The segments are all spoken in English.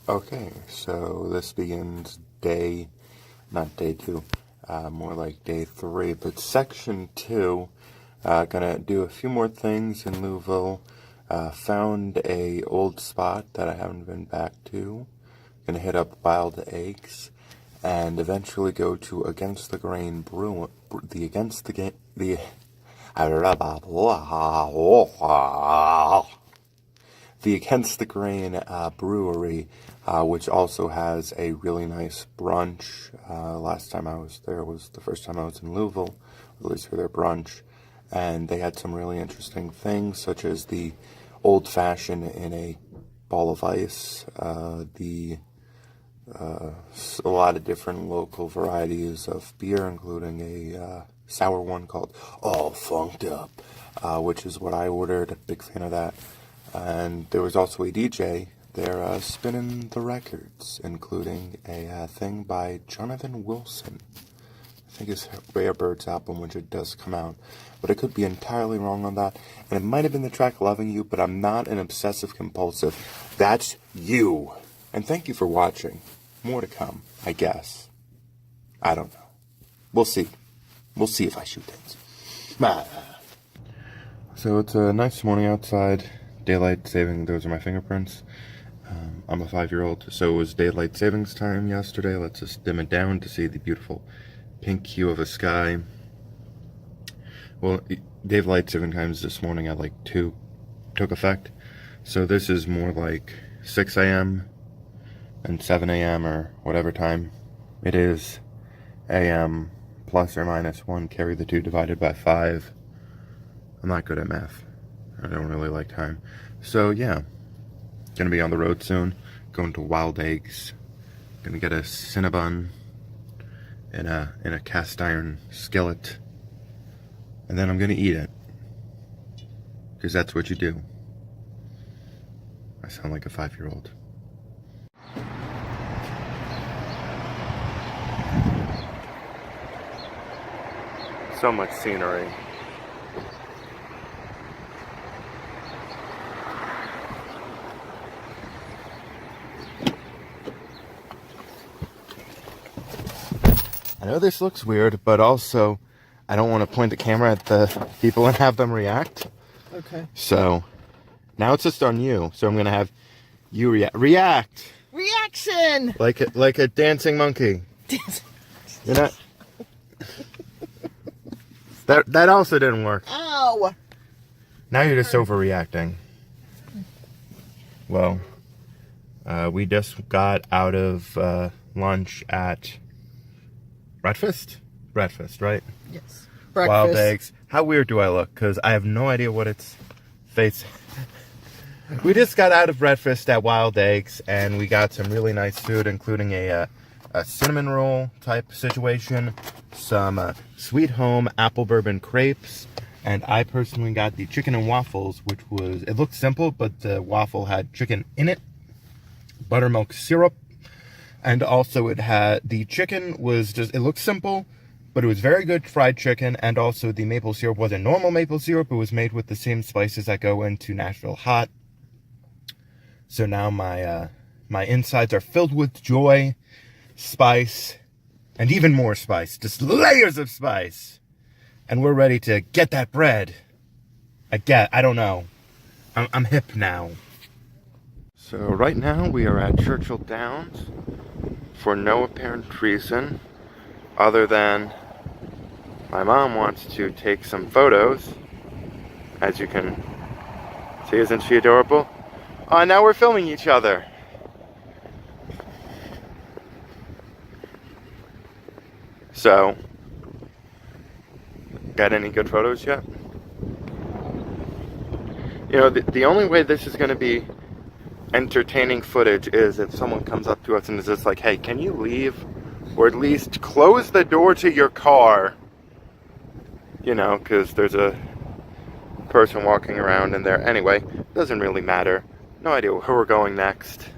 Okay, so this begins not day two, more like day three, but section two. Gonna do a few more things in Louisville. Found a old spot that I haven't been back to. Gonna hit up Wild Eggs, and eventually go to Against the Grain the Against the Grain Brewery, which also has a really nice brunch. Last time I was there was the first time I was in Louisville, at least for their brunch, and they had some really interesting things, such as the old fashioned in a ball of ice, a lot of different local varieties of beer, including a sour one called All Funked Up, which is what I ordered. A big fan of that. And there was also a DJ there spinning the records, including a thing by Jonathan Wilson. I think it's Rare Bird's album, which it does come out. But I could be entirely wrong on that. And it might have been the track Loving You, but I'm not an obsessive compulsive. That's you. And thank you for watching. More to come, I guess. I don't know. We'll see. We'll see if I shoot things. So it's a nice morning outside. Daylight saving, those are my fingerprints. I'm a 5-year-old, so it was daylight savings time yesterday. Let's just dim it down to see the beautiful pink hue of the sky. Well, daylight saving times this morning at like 2 took effect. So this is more like 6 a.m. and 7 a.m. or whatever time it is a.m. plus or minus 1. Carry the 2 divided by 5. I'm not good at math. I don't really like time. So yeah, gonna be on the road soon. Going to Wild Eggs. Gonna get a Cinnabon in a cast iron skillet, and then I'm gonna eat it, because that's what you do. I sound like a 5-year-old. So much scenery. I know this looks weird, but also I don't want to point the camera at the people and have them react. Okay. So now it's just on you. So I'm gonna have you react. Reaction. Like a dancing monkey. You're not. That also didn't work. Ow. Now you're just overreacting. Well, we just got out of lunch at Breakfast, right? Yes. Wild Breakfast. Eggs. How weird do I look? Because I have no idea what its face. We just got out of breakfast at Wild Eggs, and we got some really nice food, including a cinnamon roll type situation, some Sweet Home apple bourbon crepes, and I personally got the chicken and waffles, which was, it looked simple, but the waffle had chicken in it, buttermilk syrup, and also it had, the chicken was just, it looked simple, but it was very good fried chicken, and also the maple syrup wasn't normal maple syrup, it was made with the same spices that go into Nashville Hot. So now my insides are filled with joy, spice, and even more spice, just layers of spice. And we're ready to get that bread. I don't know. I'm hip now. So right now we are at Churchill Downs for no apparent reason other than my mom wants to take some photos. As you can see, isn't she adorable? Oh, now we're filming each other. So, got any good photos yet? You know, the only way this is going to be entertaining footage is if someone comes up to us and is just like, hey, can you leave? Or at least close the door to your car. You know, because there's a person walking around in there. Anyway, doesn't really matter. No idea where we're going next.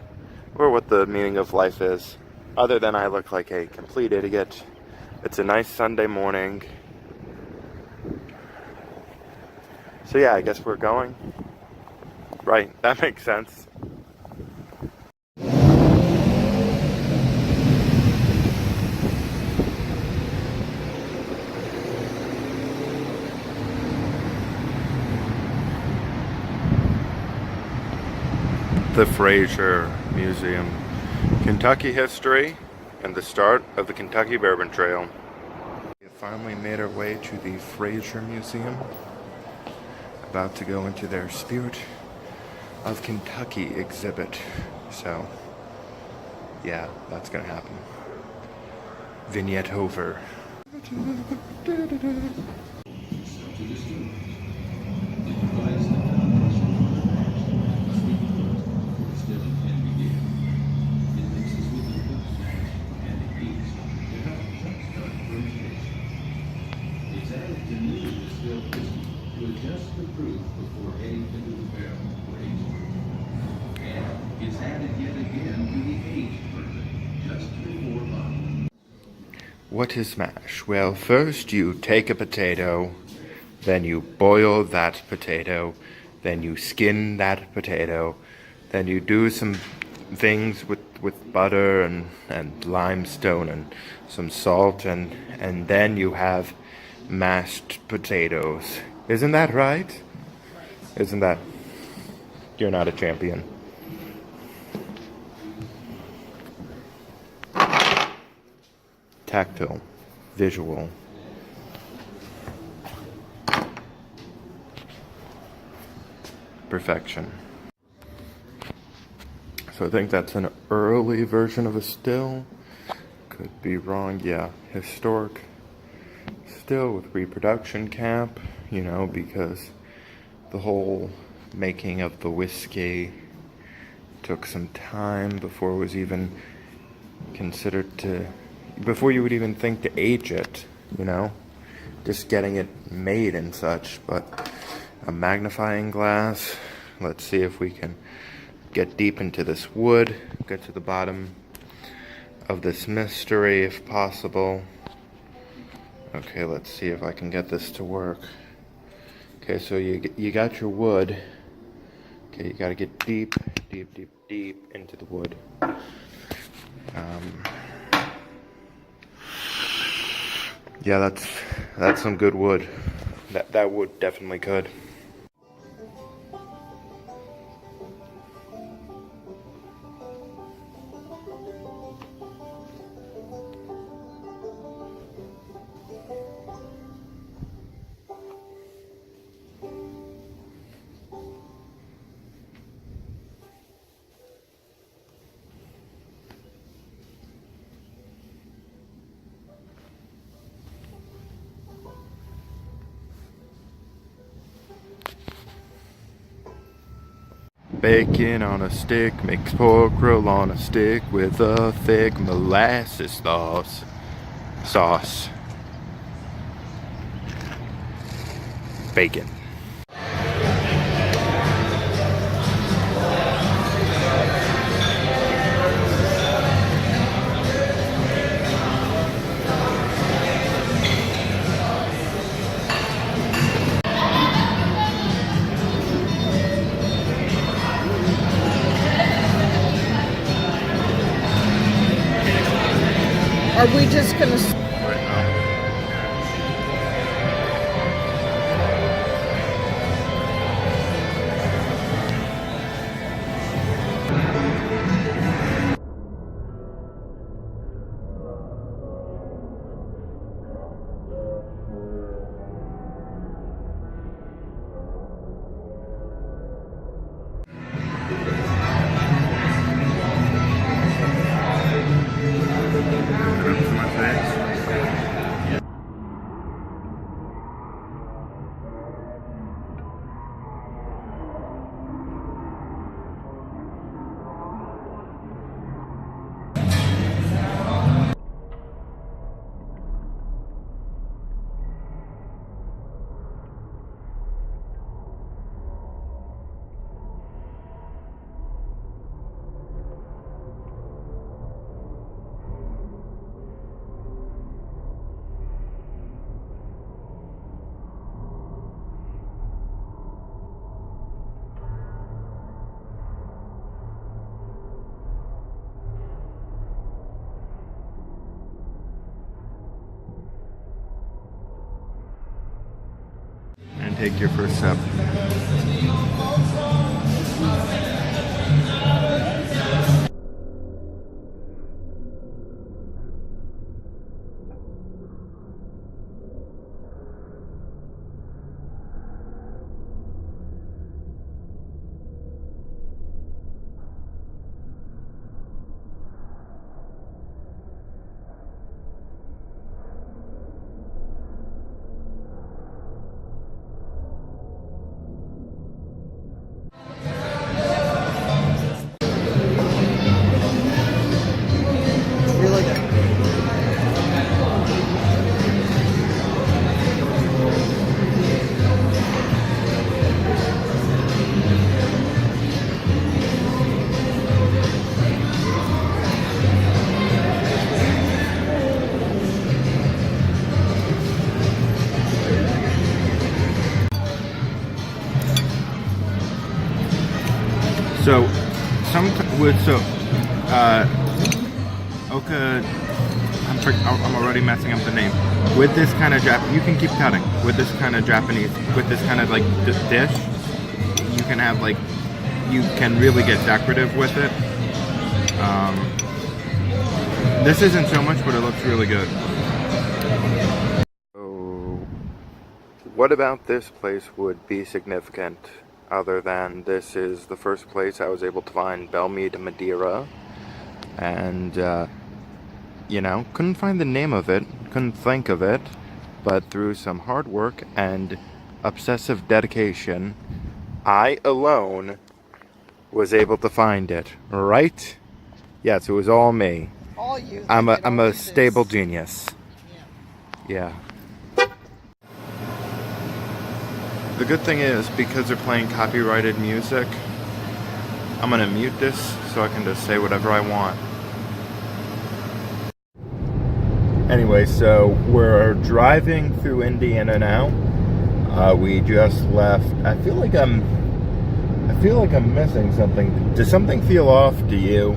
Or what the meaning of life is. Other than I look like a complete idiot. It's a nice Sunday morning. So yeah, I guess we're going. Right, that makes sense. The Fraser Museum. Kentucky history and the start of the Kentucky Bourbon Trail. We have finally made our way to the Fraser Museum. About to go into their Spirit of Kentucky exhibit. So, yeah, that's gonna happen. Vignette over. Adjust the proof before heading into the barrel for aging. And it's added yet again to the aged bourbon just before bottle. What is mash? Well, first you take a potato, then you boil that potato, then you skin that potato, then you do some things with butter and limestone and some salt, and then you have mashed potatoes. Isn't that right? Isn't that? You're not a champion. Tactile, visual. Perfection. So I think that's an early version of a still. Could be wrong. Yeah, historic still with reproduction cap, you know, because the whole making of the whiskey took some time before it was even considered to, before you would even think to age it, you know, just getting it made and such. But a magnifying glass, let's see if we can get deep into this wood, get to the bottom of this mystery if possible. Okay, let's see if I can get this to work. Okay, so you got your wood. Okay, you gotta get deep into the wood. Yeah, that's some good wood. That wood definitely could. Bacon on a stick makes pork roll on a stick with a thick molasses sauce. Bacon. Are we just gonna? Right now. And take your first sip. So, Oka, I'm already messing up the name. With this kind of you can keep cutting. With this kind of Japanese, with this kind of like dish, you can have like, you can really get decorative with it. This isn't so much, but it looks really good. So, what about this place would be significant other than this is the first place I was able to find Belmead Madeira, and you know, couldn't find the name of it, couldn't think of it, but through some hard work and obsessive dedication, I alone was able to find it, right? Yes, it was all me. All you. I'm a stable genius. Yeah. The good thing is, because they're playing copyrighted music, I'm gonna mute this so I can just say whatever I want. Anyway, so we're driving through Indiana now. We just left. I feel like I'm missing something. Does something feel off to you?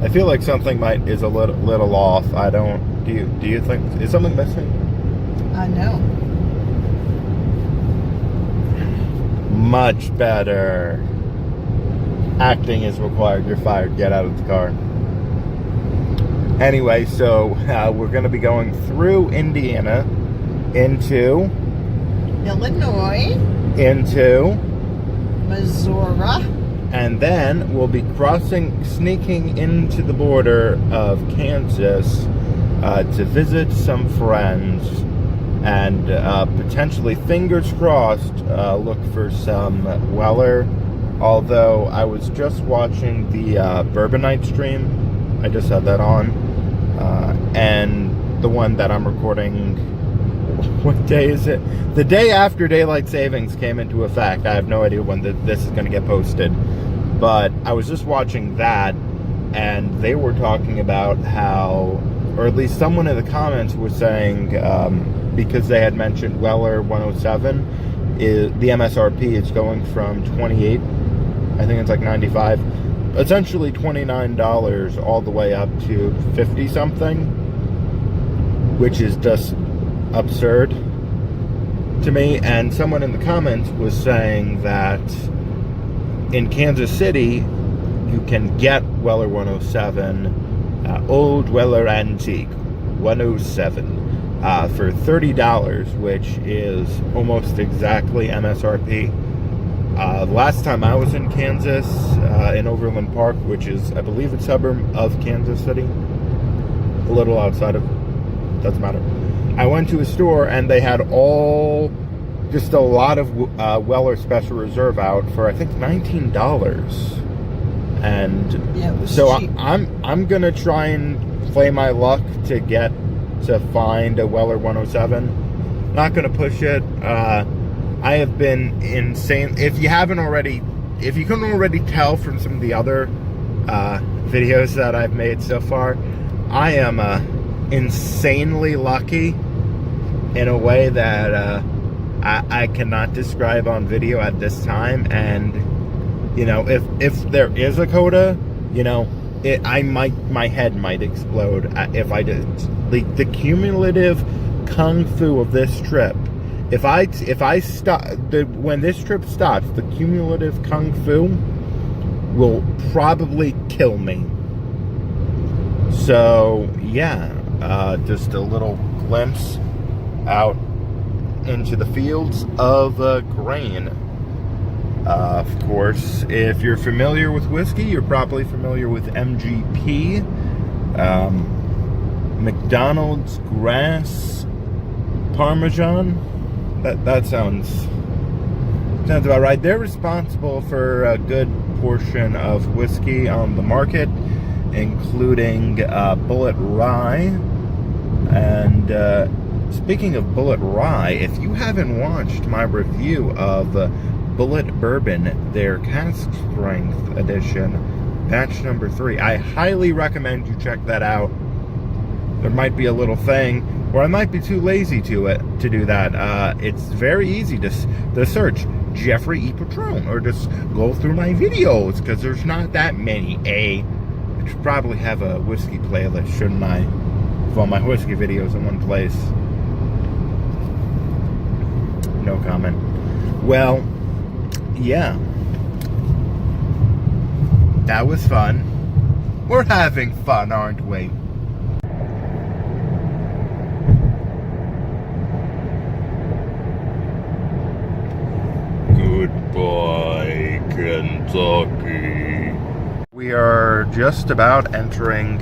I feel like something is a little off. I don't. Do you think, is something missing? No. Much better. Acting is required. You're fired. Get out of the car. Anyway, so we're going to be going through Indiana into Illinois. Into Missouri. And then we'll be sneaking into the border of Kansas to visit some friends and potentially, fingers crossed, look for some Weller. Although I was just watching the Bourbon Night stream, I just had that on, and the one that I'm recording, what day is it? The day after Daylight Savings came into effect. I have no idea when this is going to get posted, but I was just watching that, and they were talking about how, or at least someone in the comments was saying, because they had mentioned Weller 107, the MSRP is going from 28, I think it's like 95, essentially $29 all the way up to 50 something, which is just absurd to me. And someone in the comments was saying that in Kansas City you can get Weller 107, Old Weller Antique 107, for $30, which is almost exactly MSRP. Last time I was in Kansas, in Overland Park, which is, I believe, a suburb of Kansas City, a little outside of, doesn't matter. I went to a store and they had just a lot of Weller Special Reserve out for, I think, $19. And yeah, so cheap. I'm gonna try and play my luck to find a Weller 107. Not gonna push it. I have been insane. If you couldn't already tell from some of the other videos that I've made so far, I am insanely lucky in a way that I cannot describe on video at this time. And you know, if there is a coda, you know, my head might explode if I did. The cumulative kung fu of this trip. If I stop, when this trip stops, the cumulative kung fu will probably kill me. So yeah, just a little glimpse out into the fields of grain. Of course, if you're familiar with whiskey, you're probably familiar with MGP, McDonald's Grass Parmesan. That sounds about right. They're responsible for a good portion of whiskey on the market, including Bullet Rye. And speaking of Bullet Rye, if you haven't watched my review of Bullet Bourbon, their cask strength edition, batch number 3, I highly recommend you check that out. There might be a little thing, or I might be too lazy to do that. It's very easy to search Jeffrey E. Patron, or just go through my videos, because there's not that many. I should probably have a whiskey playlist, shouldn't I? With all my whiskey videos in one place. No comment. Well, yeah. That was fun. We're having fun, aren't we? Goodbye, Kentucky. We are just about entering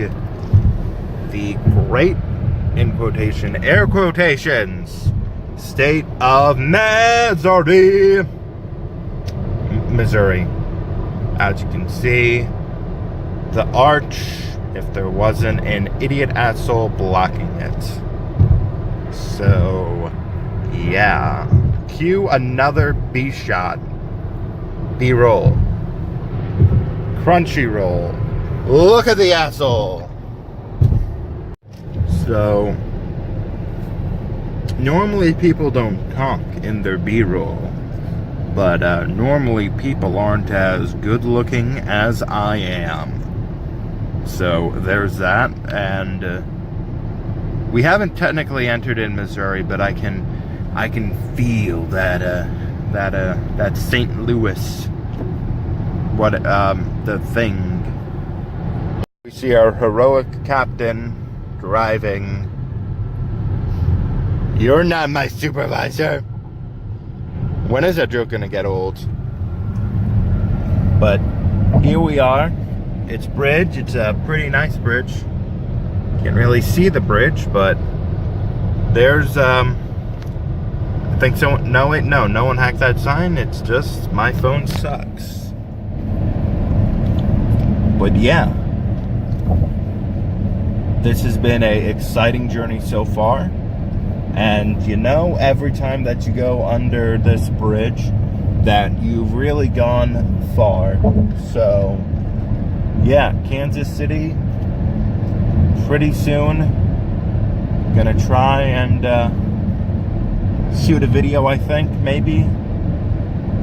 the great, in quotation, air quotations, state of Missouri. Missouri. As you can see, the arch, if there wasn't an idiot asshole blocking it. So, yeah. Cue another B-shot. B-roll. Crunchy roll. Look at the asshole. So, normally people don't conk in their B-roll. But normally people aren't as good looking as I am. So there's that. And we haven't technically entered in Missouri, but I can feel that St. Louis, what the thing. We see our heroic captain driving. You're not my supervisor. When is that joke gonna get old? But here we are. It's bridge. It's a pretty nice bridge. Can't really see the bridge, but there's I think so. No, wait, no one hacked that sign. It's just my phone sucks. But yeah, this has been an exciting journey so far. And you know, every time that you go under this bridge, that you've really gone far. So, yeah, Kansas City, pretty soon, gonna try and shoot a video, I think, maybe,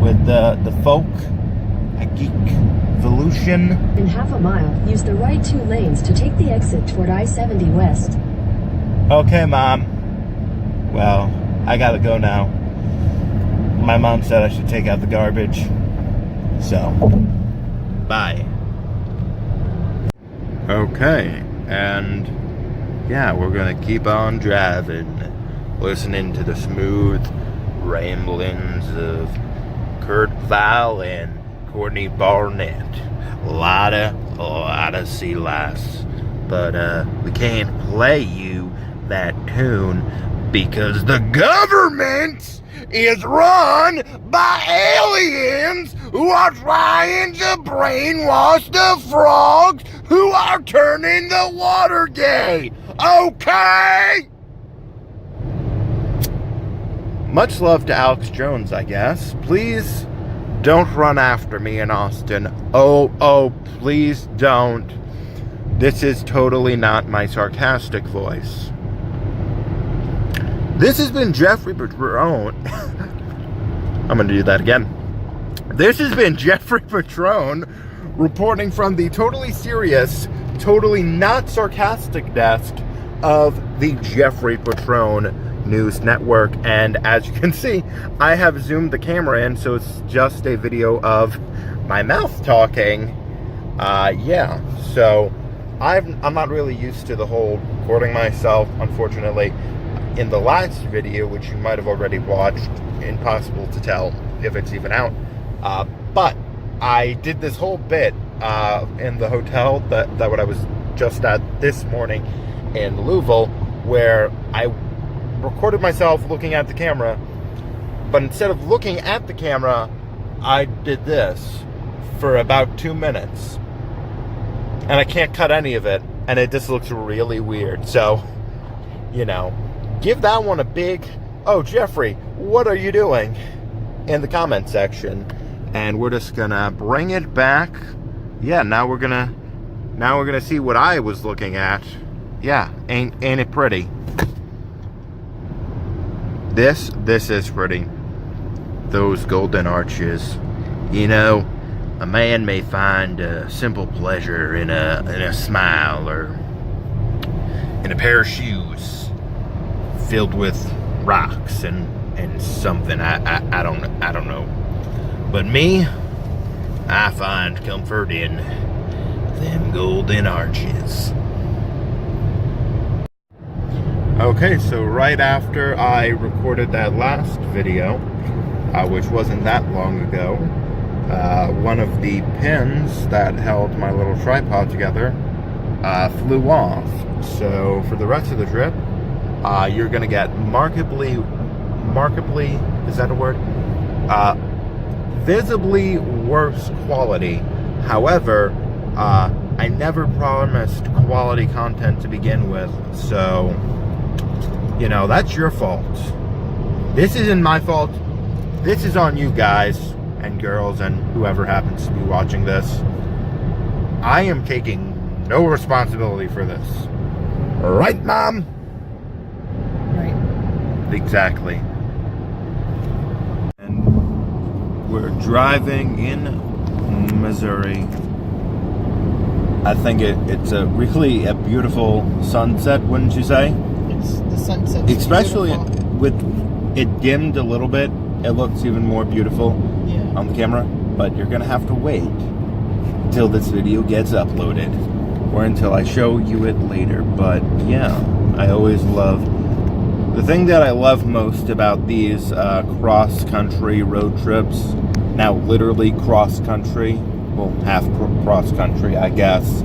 with the folk, a geek evolution. In half a mile, use the right 2 lanes to take the exit toward I-70 West. Okay, Mom. Well, I gotta go now. My mom said I should take out the garbage. So, bye. Okay, and yeah, we're gonna keep on driving, listening to the smooth ramblings of Kurt Vile and Courtney Barnett. A lot of sea lice. But we can't play you that tune because the government is run by aliens who are trying to brainwash the frogs who are turning the water gay. Okay? Much love to Alex Jones, I guess. Please don't run after me in Austin. Oh, please don't. This is totally not my sarcastic voice. This has been Jeffrey Patron. I'm going to do that again. This has been Jeffrey Patron reporting from the totally serious, totally not sarcastic desk of the Jeffrey Patron News Network. And as you can see, I have zoomed the camera in, so it's just a video of my mouth talking. Yeah, so I'm not really used to the whole recording myself, unfortunately. In the last video, which you might have already watched, impossible to tell if it's even out, but I did this whole bit in the hotel that what I was just at this morning in Louisville, where I recorded myself looking at the camera, but instead of looking at the camera, I did this for about 2 minutes, and I can't cut any of it, and it just looks really weird. So, you know, give that one a big, oh, Jeffrey, what are you doing? In the comment section. And we're just gonna bring it back. Yeah, now we're gonna see what I was looking at. Yeah, ain't it pretty? This is pretty. those golden arches. You know, a man may find a simple pleasure in a smile or in a pair of shoes filled with rocks and something. I don't know. But me, I find comfort in them golden arches. Okay, so right after I recorded that last video, which wasn't that long ago, one of the pins that held my little tripod together flew off. So for the rest of the trip, you're gonna get markedly, is that a word? Visibly worse quality. However, I never promised quality content to begin with, so, you know, that's your fault. This isn't my fault. This is on you guys and girls and whoever happens to be watching this. I am taking no responsibility for this. Right, Mom? Right. Exactly. And we're driving in Missouri. I think it's really a beautiful sunset, wouldn't you say? It's the sunset. Especially with it dimmed a little bit, it looks even more beautiful on the camera. But you're gonna have to wait until this video gets uploaded, or until I show you it later. But yeah, I always love, the thing that I love most about these cross-country road trips, now literally cross-country, well, half cross-country, I guess,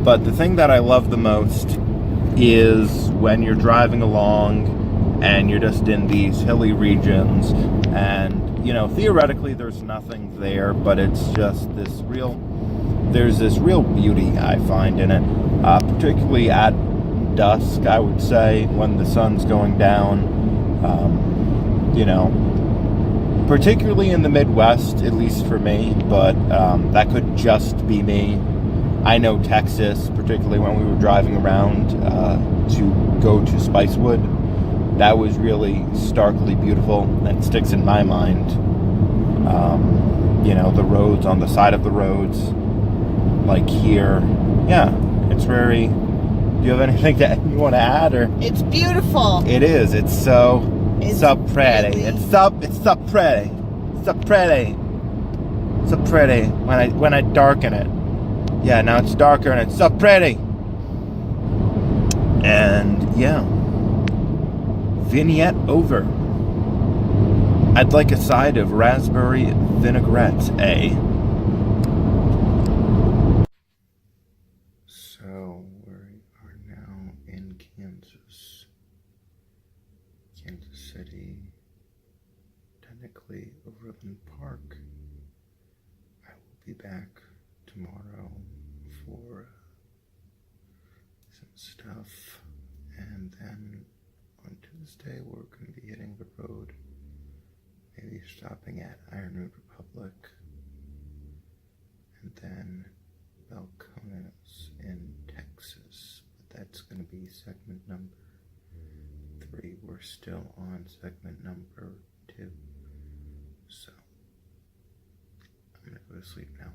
but the thing that I love the most is when you're driving along and you're just in these hilly regions, and, you know, theoretically there's nothing there, but it's just this real, there's this real beauty I find in it, particularly at dusk, I would say, when the sun's going down. You know, particularly in the Midwest, at least for me, but that could just be me. I know Texas, particularly when we were driving around to go to Spicewood, that was really starkly beautiful and sticks in my mind. You know, the roads on the side of the roads, like here. Yeah, it's very... Do you have anything that you want to add, or? It's beautiful. It is. It's so pretty. Really... It's so pretty. So pretty. So pretty when I darken it. Yeah, now it's darker and it's so pretty. And yeah, vignette over. I'd like a side of raspberry vinaigrette, eh? So we are now in Kansas City, technically Overland Park. I will be back tomorrow for some stuff, and then on Tuesday we're going to be hitting the road, maybe stopping at Ironwood Republic, and then Balcones in Texas, but that's going to be segment number 3. We're still on segment number 2, so I'm going to go to sleep now.